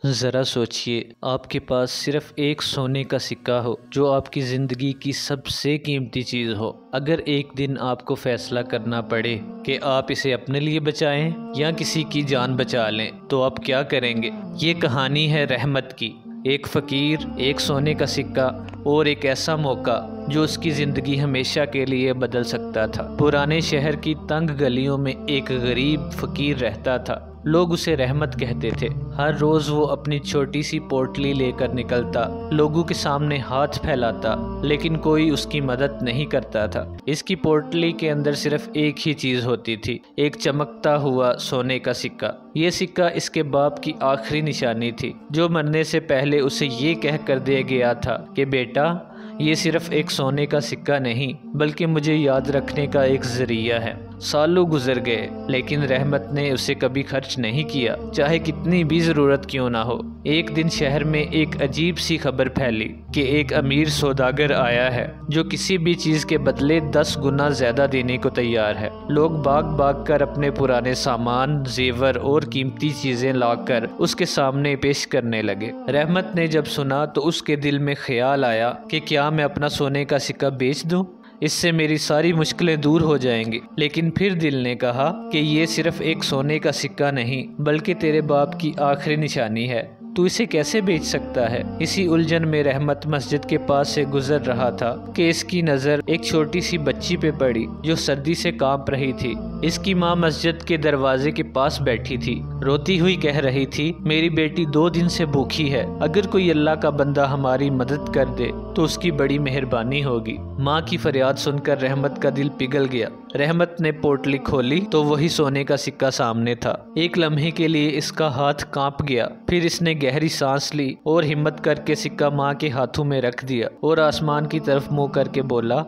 ज़रा सोचिए, आपके पास सिर्फ एक सोने का सिक्का हो जो आपकी ज़िंदगी की सबसे कीमती चीज़ हो। अगर एक दिन आपको फ़ैसला करना पड़े कि आप इसे अपने लिए बचाएं या किसी की जान बचा लें, तो आप क्या करेंगे? ये कहानी है रहमत की, एक फ़कीर, एक सोने का सिक्का और एक ऐसा मौका जो उसकी ज़िंदगी हमेशा के लिए बदल सकता था। पुराने शहर की तंग गलियों में एक गरीब फ़कीर रहता था। लोग उसे रहमत कहते थे। हर रोज़ वो अपनी छोटी सी पोटली लेकर निकलता, लोगों के सामने हाथ फैलाता, लेकिन कोई उसकी मदद नहीं करता था। इसकी पोटली के अंदर सिर्फ एक ही चीज़ होती थी, एक चमकता हुआ सोने का सिक्का। ये सिक्का इसके बाप की आखिरी निशानी थी, जो मरने से पहले उसे ये कह कर दे गया था कि बेटा, ये सिर्फ एक सोने का सिक्का नहीं बल्कि मुझे याद रखने का एक ज़रिया है। सालों गुजर गए, लेकिन रहमत ने उसे कभी खर्च नहीं किया, चाहे कितनी भी ज़रूरत क्यों ना हो। एक दिन शहर में एक अजीब सी खबर फैली कि एक अमीर सौदागर आया है जो किसी भी चीज़ के बदले 10 गुना ज़्यादा देने को तैयार है। लोग भाग भाग कर अपने पुराने सामान, जेवर और कीमती चीज़ें लाकर उसके सामने पेश करने लगे। रहमत ने जब सुना तो उसके दिल में ख्याल आया कि क्या मैं अपना सोने का सिक्का बेच दूं? इससे मेरी सारी मुश्किलें दूर हो जाएंगी। लेकिन फिर दिल ने कहा कि ये सिर्फ एक सोने का सिक्का नहीं बल्कि तेरे बाप की आखिरी निशानी है, तू इसे कैसे बेच सकता है? इसी उलझन में रहमत मस्जिद के पास से गुजर रहा था कि इसकी नज़र एक छोटी सी बच्ची पे पड़ी जो सर्दी से कांप रही थी। इसकी माँ मस्जिद के दरवाजे के पास बैठी थी, रोती हुई कह रही थी, मेरी बेटी 2 दिन से भूखी है, अगर कोई अल्लाह का बंदा हमारी मदद कर दे तो उसकी बड़ी मेहरबानी होगी। माँ की फरियाद सुनकर रहमत का दिल पिघल गया। रहमत ने पोटली खोली तो वही सोने का सिक्का सामने था। एक लम्हे के लिए इसका हाथ कांप गया, फिर इसने गहरी सांस ली और हिम्मत करके सिक्का माँ के हाथों में रख दिया और आसमान की तरफ मुंह करके बोला,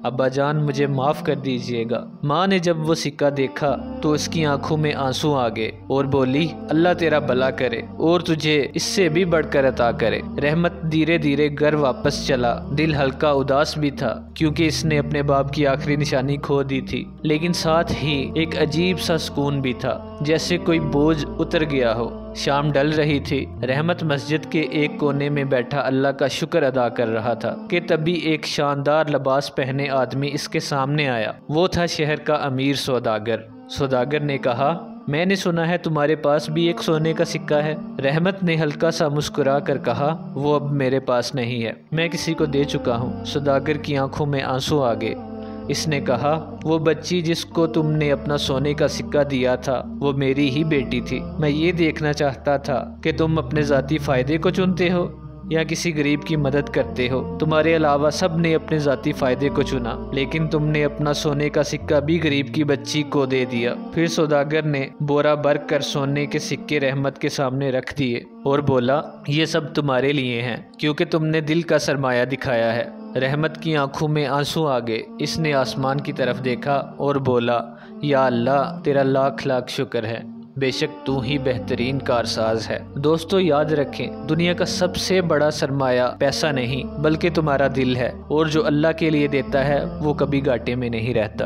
अब्बा जान, मुझे माफ़ कर दीजिएगा। माँ ने जब वो सिक्का देखा तो उसकी आंखों में आंसू आ गए और बोली, अल्लाह तेरा भला करे और तुझे इससे भी बढ़कर अता करे। रहमत धीरे धीरे घर वापस चला। दिल हल्का उदास भी था क्योंकि इसने अपने बाप की आखिरी निशानी खो दी थी, लेकिन साथ ही एक अजीब सा सुकून भी था, जैसे कोई बोझ उतर गया हो। शाम ढल रही थी। रहमत मस्जिद के एक कोने में बैठा अल्लाह का शुक्र अदा कर रहा था कि तभी एक शानदार लिबास पहने आदमी इसके सामने आया। वो था शहर का अमीर सौदागर। सौदागर ने कहा, मैंने सुना है तुम्हारे पास भी एक सोने का सिक्का है। रहमत ने हल्का सा मुस्कुरा कर कहा, वो अब मेरे पास नहीं है, मैं किसी को दे चुका हूँ। सौदागर की आंखों में आंसू आ गए। इसने कहा, वो बच्ची जिसको तुमने अपना सोने का सिक्का दिया था वो मेरी ही बेटी थी। मैं ये देखना चाहता था कि तुम अपने ज़ाती फ़ायदे को चुनते हो या किसी गरीब की मदद करते हो। तुम्हारे अलावा सब ने अपने ज़ाती फ़ायदे को चुना, लेकिन तुमने अपना सोने का सिक्का भी गरीब की बच्ची को दे दिया। फिर सौदागर ने बोरा भर कर सोने के सिक्के रहमत के सामने रख दिए और बोला, ये सब तुम्हारे लिए हैं क्योंकि तुमने दिल का सरमाया दिखाया है। रहमत की आंखों में आंसू आ गए। इसने आसमान की तरफ देखा और बोला, या अल्लाह, तेरा लाख लाख शुक्र है, बेशक तू ही बेहतरीन कारसाज है। दोस्तों, याद रखें, दुनिया का सबसे बड़ा सरमाया पैसा नहीं बल्कि तुम्हारा दिल है, और जो अल्लाह के लिए देता है वो कभी घाटे में नहीं रहता।